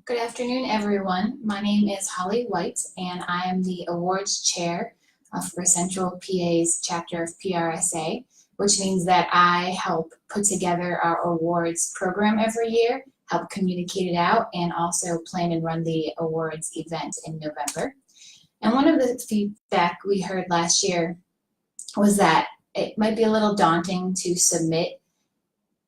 Good afternoon, everyone. My name is Holly White, and I am the awards chair for Central PA's chapter of PRSA, which means that I help put together our awards program every year, help communicate it out, and also plan and run the awards event in November. And one of the feedback we heard last year was that it might be a little daunting to submit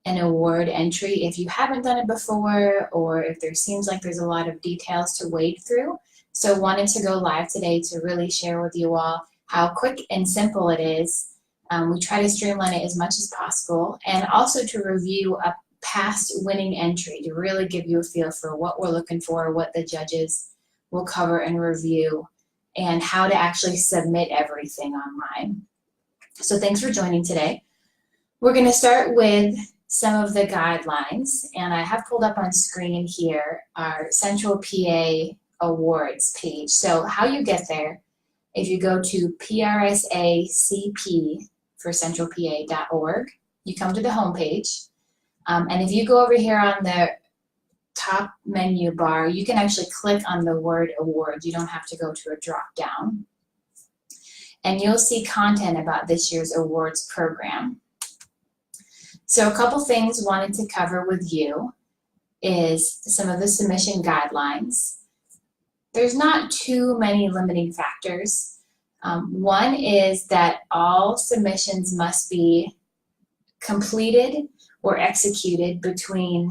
an award entry if you haven't done it before, or if there seems like there's a lot of details to wade through. So wanted to go live today to really share with you all how quick and simple it is. We try to streamline it as much as possible, and also to review a past winning entry to really give you a feel for what we're looking for, what the judges will cover and review, and how to actually submit everything online. So thanks for joining today. We're going to start with some of the guidelines, and I have pulled up on screen here our Central PA Awards page. So how you get there, if you go to PRSACP for centralpa.org, you come to the home page, and if you go over here on the top menu bar, you can actually click on the word awards. You don't have to go to a drop down, and you'll see content about this year's awards program. So a couple things wanted to cover with you is some of the submission guidelines. There's not too many limiting factors. One is that all submissions must be completed or executed between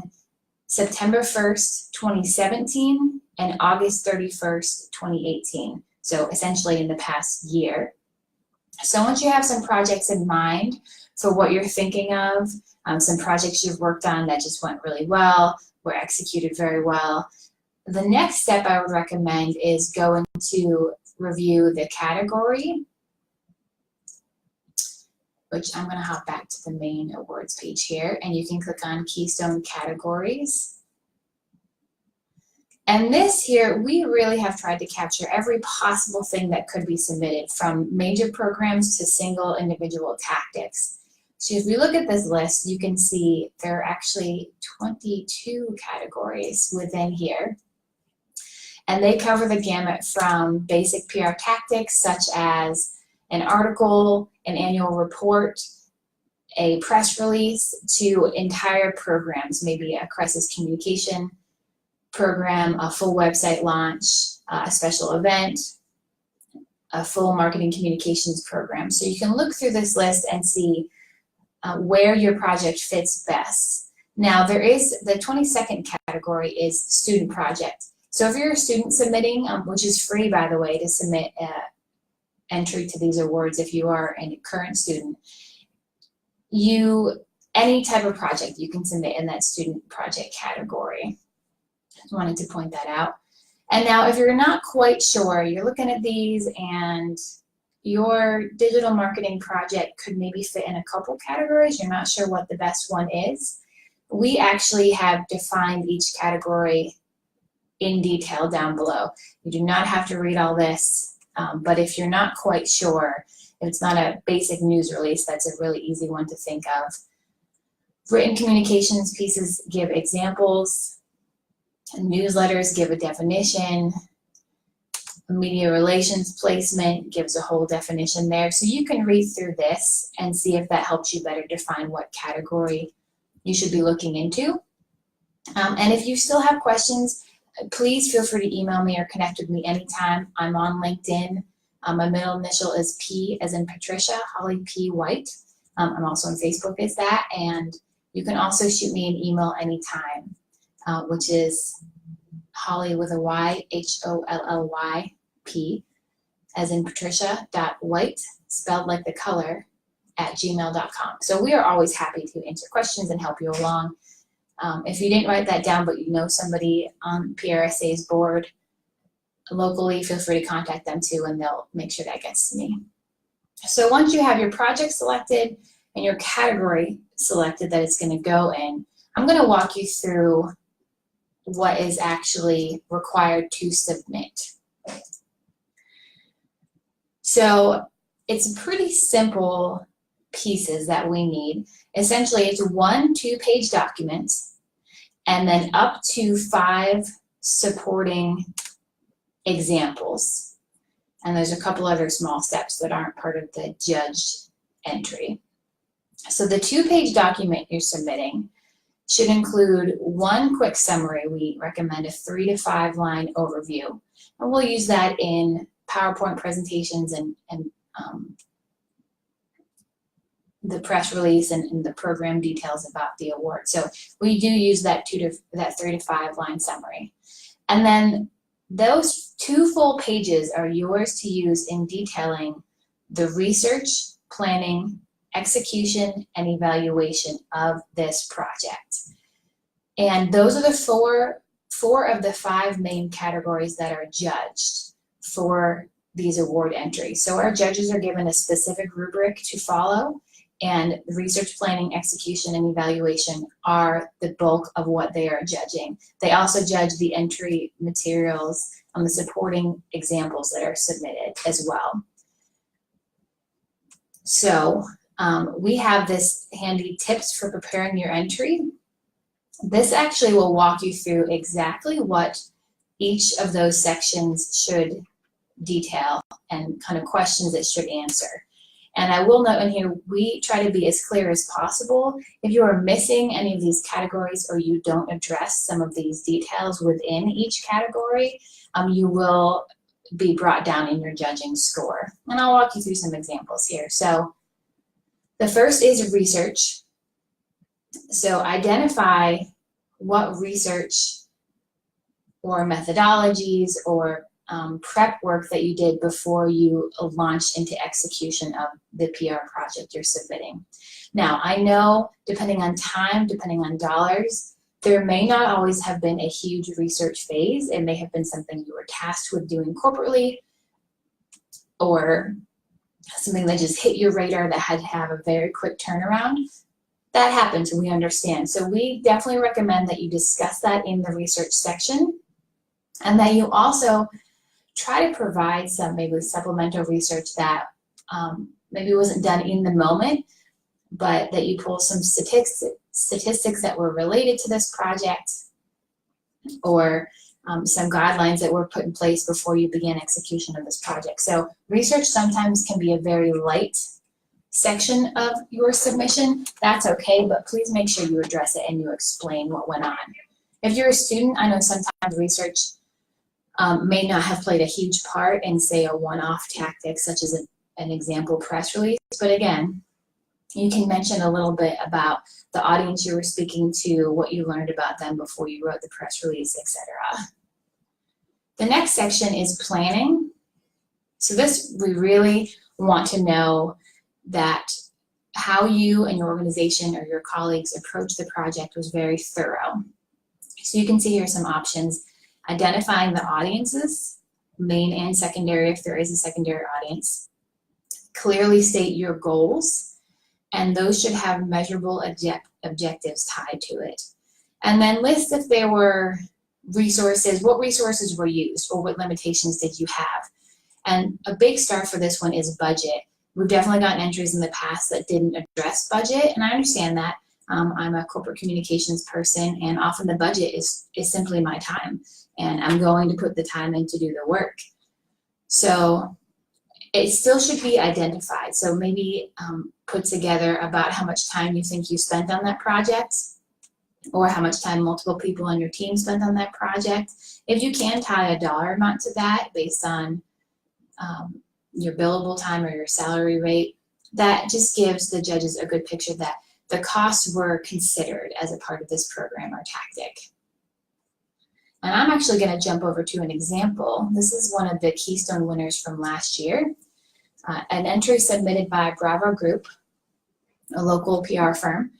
September 1st, 2017 and August 31st, 2018. So essentially in the past year. So once you have some projects in mind for what you're thinking of, some projects you've worked on that just went really well, were executed very well, the next step I would recommend is going to review the category, which I'm going to hop back to the main awards page here, and you can click on Keystone Categories. And this here, we really have tried to capture every possible thing that could be submitted, from major programs to single individual tactics. So if we look at this list, you can see there are actually 22 categories within here. And they cover the gamut from basic PR tactics, such as an article, an annual report, a press release, to entire programs, maybe a crisis communication program, a full website launch, a special event, a full marketing communications program. So you can look through this list and see where your project fits best. Now there is the 22nd category is student project. So if you're a student submitting, which is free by the way to submit an entry to these awards if you are a current student, any type of project you can submit in that student project category. Just wanted to point that out. And now if you're not quite sure, you're looking at these and your digital marketing project could maybe fit in a couple categories, you're not sure what the best one is, we actually have defined each category in detail down below. You do not have to read all this, but if you're not quite sure, if it's not a basic news release, that's a really easy one to think of. Written communications pieces give examples, newsletters give a definition, media relations placement gives a whole definition there. So you can read through this and see if that helps you better define what category you should be looking into. And if you still have questions, please feel free to email me or connect with me anytime. I'm on LinkedIn. My middle initial is P as in Patricia, Holly P. White. I'm also on Facebook as that, and you can also shoot me an email anytime, which is Holly with a Y, HOLLYP, as in Patricia, .white, spelled like the color, @gmail.com. So we are always happy to answer questions and help you along. If you didn't write that down, but you know somebody on PRSA's board locally, feel free to contact them too, and they'll make sure that gets to me. So once you have your project selected and your category selected that it's going to go in, I'm going to walk you through what is actually required to submit. So it's pretty simple pieces that we need. Essentially, it's 1 2-page document and then up to 5 supporting examples. And there's a couple other small steps that aren't part of the judged entry. So the 2-page document you're submitting should include one quick summary. We recommend a 3 to 5 line overview. And we'll use that in PowerPoint presentations and the press release and the program details about the award. So we do use that 3 to 5 line summary. And then those 2 full pages are yours to use in detailing the research, planning, execution, and evaluation of this project. And those are the four of the 5 main categories that are judged for these award entries. So our judges are given a specific rubric to follow, and research, planning, execution, and evaluation are the bulk of what they are judging. They also judge the entry materials and the supporting examples that are submitted as well. So we have this handy tips for preparing your entry. This actually will walk you through exactly what each of those sections should detail and kind of questions it should answer. And I will note in here, we try to be as clear as possible. If you are missing any of these categories or you don't address some of these details within each category, you will be brought down in your judging score. And I'll walk you through some examples here. So the first is research. So identify what research or methodologies or prep work that you did before you launched into execution of the PR project you're submitting. Now, I know depending on time, depending on dollars, there may not always have been a huge research phase. It may have been something you were tasked with doing corporately, or something that just hit your radar that had to have a very quick turnaround. That happens, and we understand. So we definitely recommend that you discuss that in the research section, and that you also try to provide some maybe supplemental research that maybe wasn't done in the moment, but that you pull some statistics that were related to this project, or some guidelines that were put in place before you began execution of this project. So research sometimes can be a very light section of your submission. That's okay, but please make sure you address it and you explain what went on. If you're a student, I know sometimes research may not have played a huge part in, say, a one-off tactic such as an example press release, but again, you can mention a little bit about the audience you were speaking to, what you learned about them before you wrote the press release, etc. The next section is planning. So this, we really want to know that how you and your organization or your colleagues approached the project was very thorough. So you can see here some options. Identifying the audiences, main and secondary if there is a secondary audience. Clearly state your goals, and those should have measurable objectives tied to it. And then list if there were resources, what resources were used, or what limitations did you have. And a big star for this one is budget. We've definitely gotten entries in the past that didn't address budget, and I understand that. I'm a corporate communications person, and often the budget is simply my time, and I'm going to put the time in to do the work. So it still should be identified. So maybe put together about how much time you think you spent on that project, or how much time multiple people on your team spent on that project. If you can tie a dollar amount to that based on your billable time or your salary rate, that just gives the judges a good picture that the costs were considered as a part of this program or tactic. And I'm actually going to jump over to an example. This is one of the Keystone winners from last year. An entry submitted by Bravo Group, a local PR firm.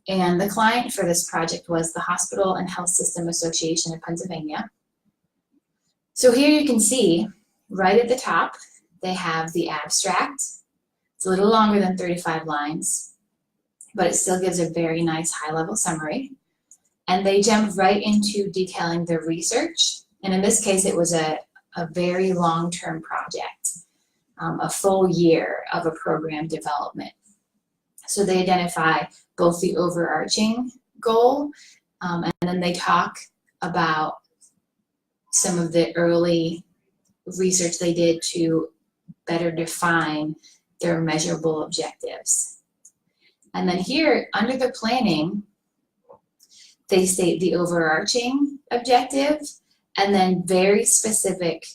And the client for this project was the Hospital and Health System Association of Pennsylvania. So here you can see, right at the top, they have the abstract. It's a little longer than 35 lines, but it still gives a very nice high-level summary. And they jump right into detailing the research. And in this case, it was a very long-term project, a full year of a program development. So they identify both the overarching goal, and then they talk about some of the early research they did to better define their measurable objectives. And then here, under the planning, they state the overarching objective and then very specific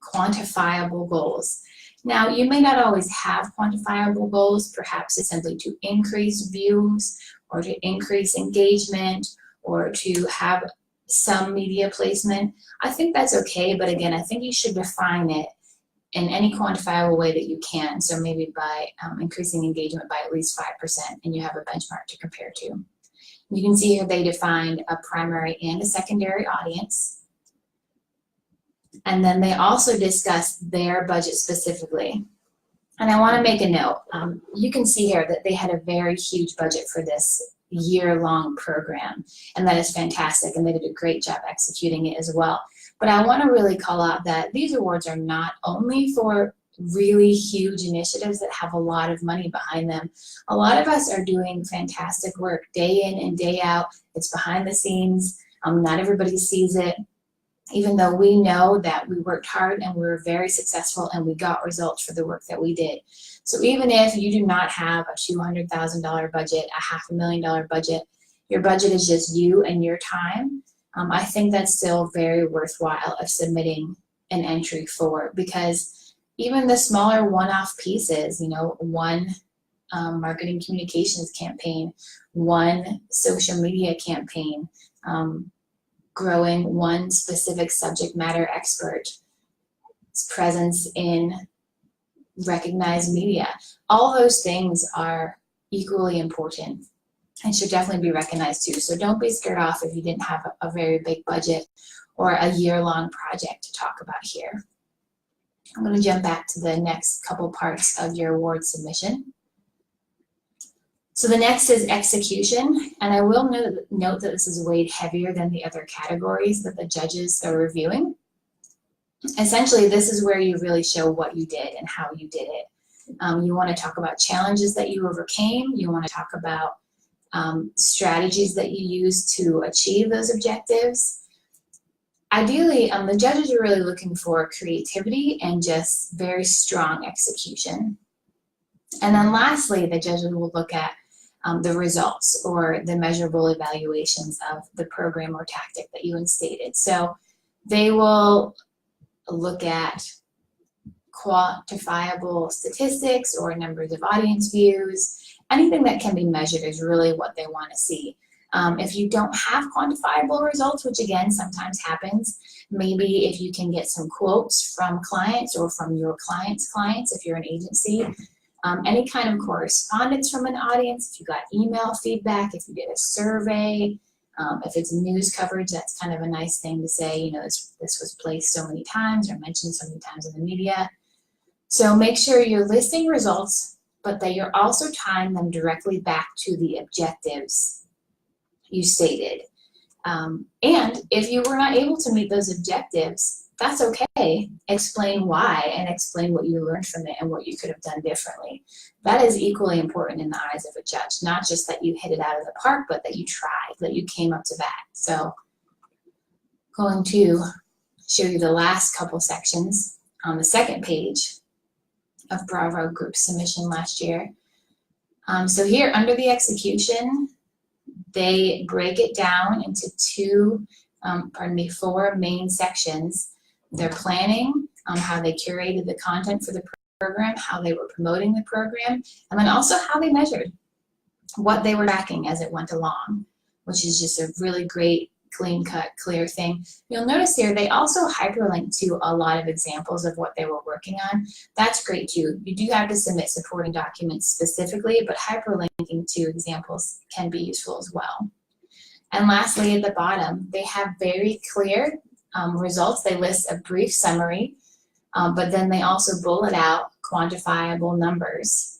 quantifiable goals. Now, you may not always have quantifiable goals. Perhaps it's simply to increase views or to increase engagement or to have some media placement. I think that's okay, but again, I think you should define it in any quantifiable way that you can. So maybe by increasing engagement by at least 5%, and you have a benchmark to compare to. You can see here they defined a primary and a secondary audience. And then they also discussed their budget specifically. And I want to make a note. You can see here that they had a very huge budget for this year-long program, and that is fantastic, and they did a great job executing it as well. But I want to really call out that these awards are not only for really huge initiatives that have a lot of money behind them. A lot of us are doing fantastic work day in and day out. It's behind the scenes. Not everybody sees it, even though we know that we worked hard and we were very successful and we got results for the work that we did. So even if you do not have a $200,000 budget, a $500,000 budget, your budget is just you and your time, I think that's still very worthwhile of submitting an entry for, because even the smaller one-off pieces, you know, one marketing communications campaign, one social media campaign, growing one specific subject matter expert's presence in recognized media. All those things are equally important and should definitely be recognized too. So don't be scared off if you didn't have a very big budget or a year-long project to talk about here. I'm going to jump back to the next couple parts of your award submission. So the next is execution, and I will note that this is weighed heavier than the other categories that the judges are reviewing. Essentially, this is where you really show what you did and how you did it. You want to talk about challenges that you overcame. You want to talk about strategies that you use to achieve those objectives. Ideally, the judges are really looking for creativity and just very strong execution. And then lastly, the judges will look at the results or the measurable evaluations of the program or tactic that you instated. So they will look at quantifiable statistics or numbers of audience views. Anything that can be measured is really what they want to see. If you don't have quantifiable results, which again sometimes happens, maybe if you can get some quotes from clients or from your clients' clients, if you're an agency, any kind of correspondence from an audience, if you got email feedback, if you did a survey, if it's news coverage, that's kind of a nice thing to say, you know, this was placed so many times or mentioned so many times in the media. So make sure you're listing results, but that you're also tying them directly back to the objectives you stated. And if you were not able to meet those objectives, that's okay. Explain why and explain what you learned from it and what you could have done differently. That is equally important in the eyes of a judge, not just that you hit it out of the park, but that you tried, that you came up to bat. So going to show you the last couple sections on the second page of Bravo Group submission last year. So here under the execution, they break it down into four main sections. Their planning, how they curated the content for the program, how they were promoting the program, and then also how they measured what they were tracking as it went along, which is just a really great, clean-cut, clear thing. You'll notice here they also hyperlink to a lot of examples of what they were working on. That's great too. You do have to submit supporting documents specifically, but hyperlinking to examples can be useful as well. And lastly, at the bottom, they have very clear results. They list a brief summary, but then they also bullet out quantifiable numbers.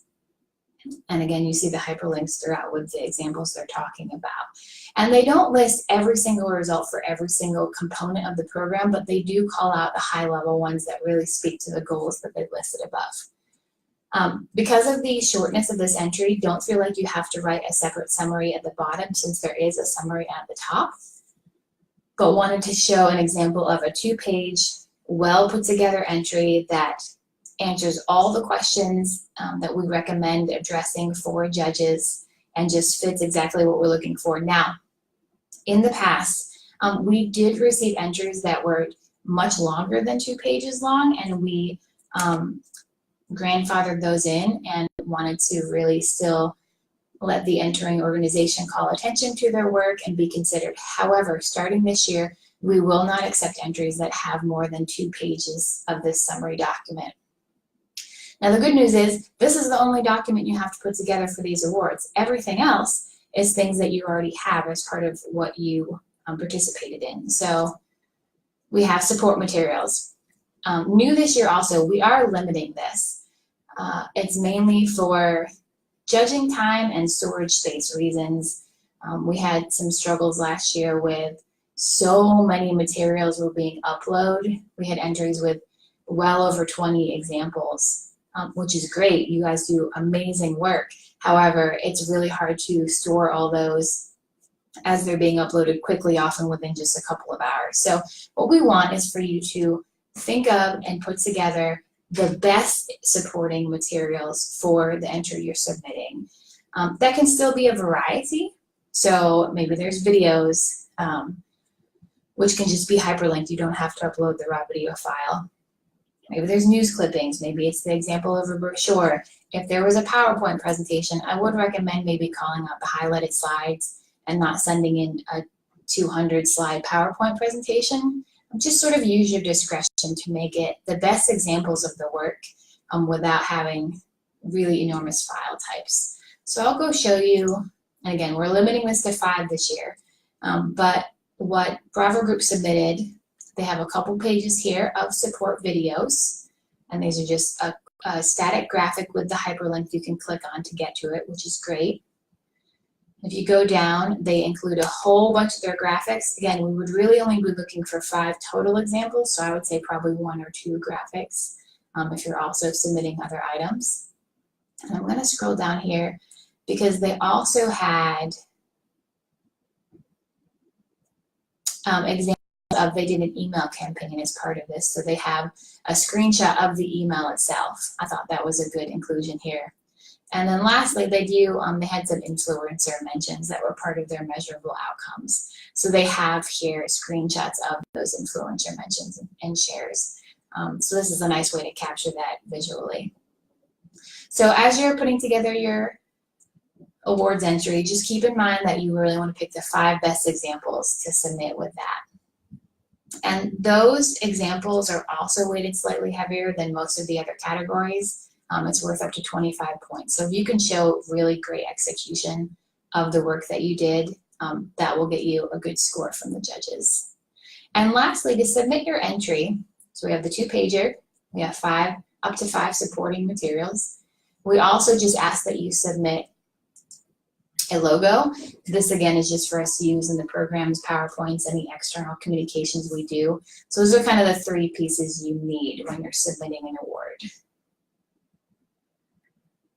And again, you see the hyperlinks throughout with the examples they're talking about. And they don't list every single result for every single component of the program, but they do call out the high-level ones that really speak to the goals that they've listed above. Because of the shortness of this entry, don't feel like you have to write a separate summary at the bottom, since there is a summary at the top. but wanted to show an example of a 2-page, well put together entry that answers all the questions that we recommend addressing for judges and just fits exactly what we're looking for. Now, in the past, we did receive entries that were much longer than 2 pages long, and we grandfathered those in and wanted to really still let the entering organization call attention to their work and be considered. However, starting this year, we will not accept entries that have more than 2 pages of this summary document. Now, the good news is this is the only document you have to put together for these awards. Everything else is things that you already have as part of what you participated in. So we have support materials. New this year also, we are limiting this. It's mainly for judging time and storage space reasons. We had some struggles last year with so many materials were being uploaded. We had entries with well over 20 examples, which is great. You guys do amazing work. However, it's really hard to store all those as they're being uploaded quickly, often within just a couple of hours. So what we want is for you to think of and put together the best supporting materials for the entry you're submitting. That can still be a variety. So maybe there's videos, which can just be hyperlinked. You don't have to upload the raw video file. Maybe there's news clippings. Maybe it's the example of a brochure. If there was a PowerPoint presentation, I would recommend maybe calling out the highlighted slides and not sending in a 200-slide PowerPoint presentation. Just sort of use your discretion to make it the best examples of the work without having really enormous file types. So I'll go show you, and again, we're limiting this to 5 this year, but what Bravo Group submitted, they have a couple pages here of support videos, and these are just a static graphic with the hyperlink you can click on to get to it, which is great. If you go down, they include a whole bunch of their graphics. Again, we would really only be looking for 5 total examples, so I would say probably 1 or 2 graphics if you're also submitting other items. And I'm going to scroll down here because they also had examples of, they did an email campaign as part of this, so they have a screenshot of the email itself. I thought that was a good inclusion here. And then lastly, they had some influencer mentions that were part of their measurable outcomes. So they have here screenshots of those influencer mentions and shares. So this is a nice way to capture that visually. So as you're putting together your awards entry, just keep in mind that you really want to pick the 5 best examples to submit with that. And those examples are also weighted slightly heavier than most of the other categories. It's worth up to 25 points. So if you can show really great execution of the work that you did, that will get you a good score from the judges. And lastly, to submit your entry, so we have the 2-pager, we have up to 5 supporting materials. We also just ask that you submit a logo. This again is just for us to use in the programs, PowerPoints, any external communications we do. So those are kind of the 3 pieces you need when you're submitting an award.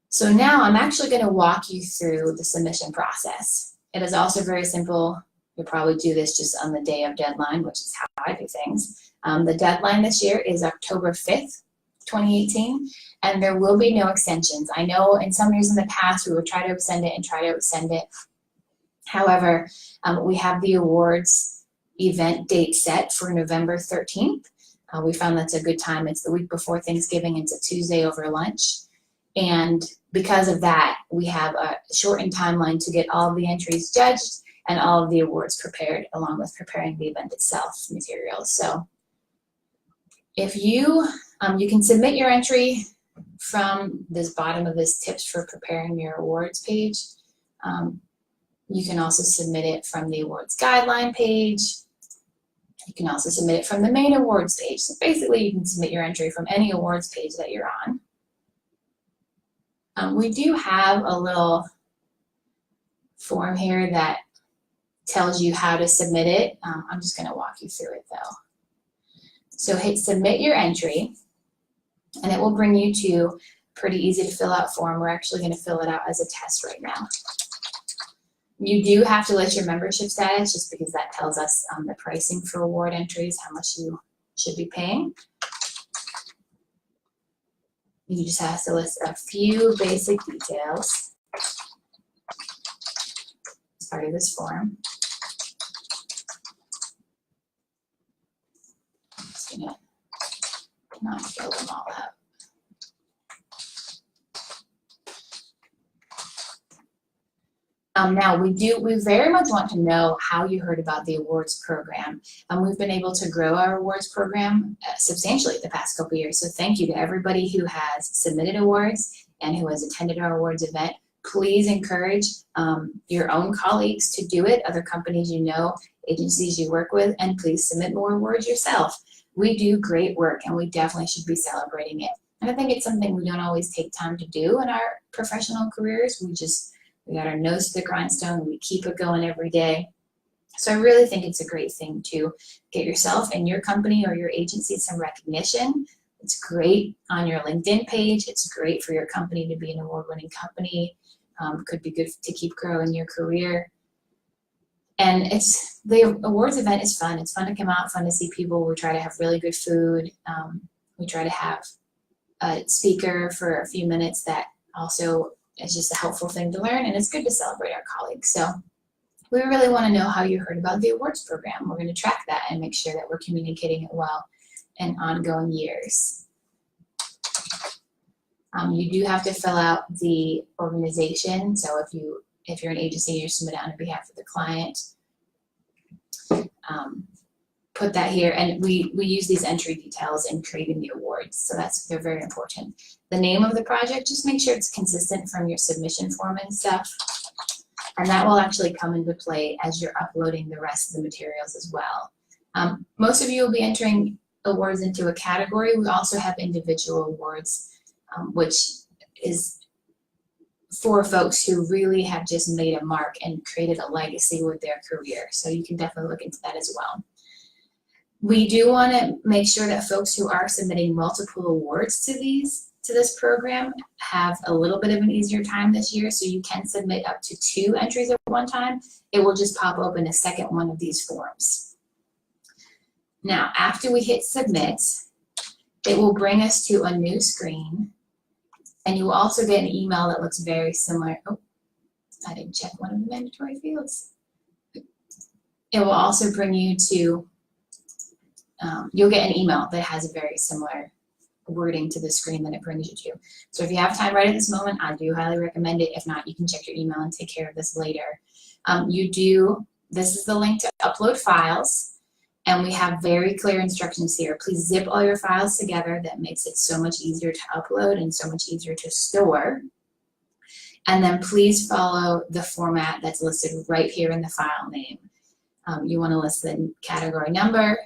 So now I'm actually going to walk you through the submission process. It is also very simple. You'll probably do this just on the day of deadline, which is how I do things. The deadline this year is October 5th, 2018, and there will be no extensions. I know in some years in the past we would try to extend it. However, we have the awards event date set for November 13th. We found that's a good time. It's the week before Thanksgiving. It's a Tuesday over lunch. And because of that, we have a shortened timeline to get all of the entries judged and all of the awards prepared, along with preparing the event itself materials. So if you can submit your entry from this bottom of this tips for preparing your awards page. You can also submit it from the awards guideline page. You can also submit it from the main awards page. So basically you can submit your entry from any awards page that you're on. We do have a little form here that tells you how to submit it. I'm just going to walk you through it though. So hit submit your entry, and it will bring you to a pretty easy to fill out form. We're actually going to fill it out as a test right now. You do have to list your membership status just because that tells us the pricing for award entries, how much you should be paying. You just have to list a few basic details as part of this form. I'm just gonna not fill them all out. Now we very much want to know how you heard about the awards program. We've been able to grow our awards program substantially the past couple of years. So thank you to everybody who has submitted awards and who has attended our awards event. Please encourage your own colleagues to do it, other companies you know, agencies you work with, and please submit more awards yourself. We do great work and we definitely should be celebrating it. And I think it's something we don't always take time to do in our professional careers. We got our nose to the grindstone and we keep it going every day. So I really think it's a great thing to get yourself and your company or your agency some recognition. It's great on your LinkedIn page. It's great for your company to be an award-winning company. Could be good to keep growing your career. And the awards event is fun. It's fun to come out, fun to see people. We try to have really good food. We try to have a speaker for a few minutes that also is just a helpful thing to learn, and it's good to celebrate our colleagues. So we really want to know how you heard about the awards program. We're going to track that and make sure that we're communicating it well in ongoing years. You do have to fill out the organization. So if you're an agency, you submit on behalf of the client. Put that here, and we use these entry details in creating the awards, so they're very important. The name of the project, just make sure it's consistent from your submission form and stuff, and that will actually come into play as you're uploading the rest of the materials as well. Most of you will be entering awards into a category. We also have individual awards, which is for folks who really have just made a mark and created a legacy with their career, so you can definitely look into that as well. We do want to make sure that folks who are submitting multiple awards to this program have a little bit of an easier time this year, so you can submit up to 2 entries at one time. It will just pop open a second one of these forms. Now, after we hit submit, it will bring us to a new screen, and you will also get an email that looks very similar. Oh, I didn't check one of the mandatory fields. It will also bring you to you'll get an email that has a very similar wording to the screen that it brings you to. So if you have time right at this moment, I do highly recommend it. If not, you can check your email and take care of this later. This is the link to upload files, and we have very clear instructions here. Please zip all your files together. That makes it so much easier to upload and so much easier to store. And then please follow the format that's listed right here in the file name. You want to list the category number,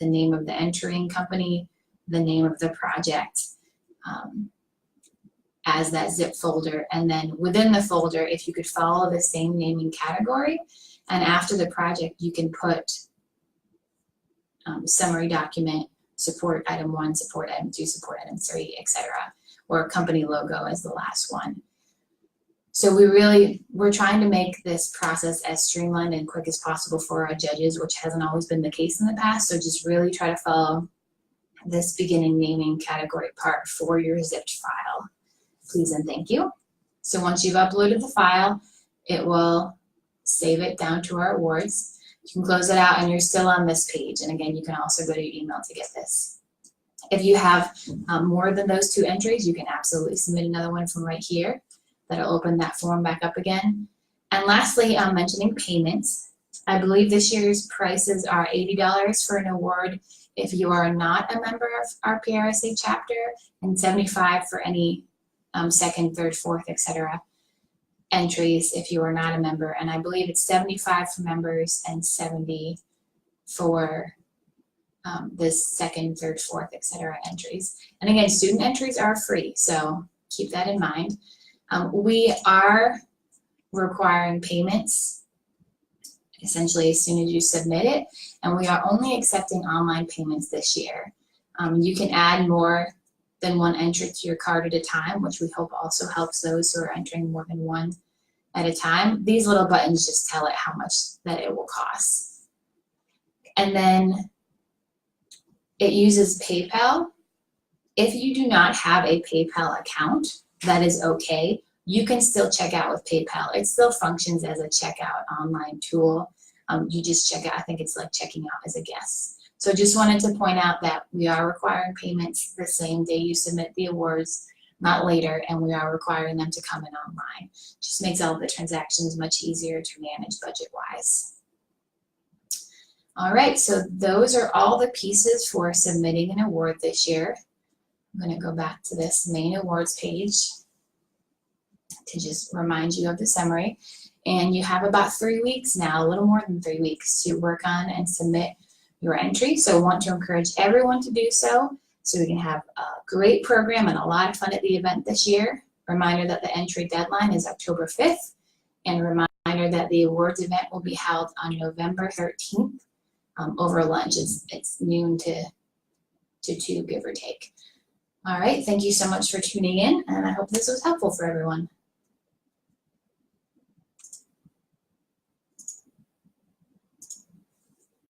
the name of the entering company, the name of the project as that zip folder, and then within the folder, if you could follow the same naming category, and after the project you can put summary document, support item 1, support item 2, support item 3, etc., or company logo as the last one. So we're trying to make this process as streamlined and quick as possible for our judges, which hasn't always been the case in the past. So just really try to follow this beginning naming category part for your zipped file. Please and thank you. So once you've uploaded the file, it will save it down to our awards. You can close it out and you're still on this page. And again, you can also go to your email to get this. If you have more than those 2 entries, you can absolutely submit another one from right here. That'll open that form back up again. And lastly, mentioning payments. I believe this year's prices are $80 for an award if you are not a member of our PRSA chapter, and $75 for any second, third, fourth, etc. entries if you are not a member. And I believe it's $75 for members and $70 for this second, third, fourth, etc. entries. And again, student entries are free, so keep that in mind. We are requiring payments essentially as soon as you submit it, and we are only accepting online payments this year. You can add more than 1 entry to your card at a time, which we hope also helps those who are entering more than 1 at a time. These little buttons just tell it how much that it will cost. And then it uses PayPal. If you do not have a PayPal account, that is okay. You can still check out with PayPal. It still functions as a checkout online tool. You just check out, I think it's like checking out as a guest. So just wanted to point out that we are requiring payments the same day you submit the awards, not later, and we are requiring them to come in online. Just makes all the transactions much easier to manage budget-wise. All right, so those are all the pieces for submitting an award this year. I'm going to go back to this main awards page to just remind you of the summary. And you have about 3 weeks now, a little more than 3 weeks, to work on and submit your entry. So I want to encourage everyone to do so we can have a great program and a lot of fun at the event this year. Reminder that the entry deadline is October 5th, and a reminder that the awards event will be held on November 13th over lunch. It's noon to 2, give or take. All right, thank you so much for tuning in, and I hope this was helpful for everyone.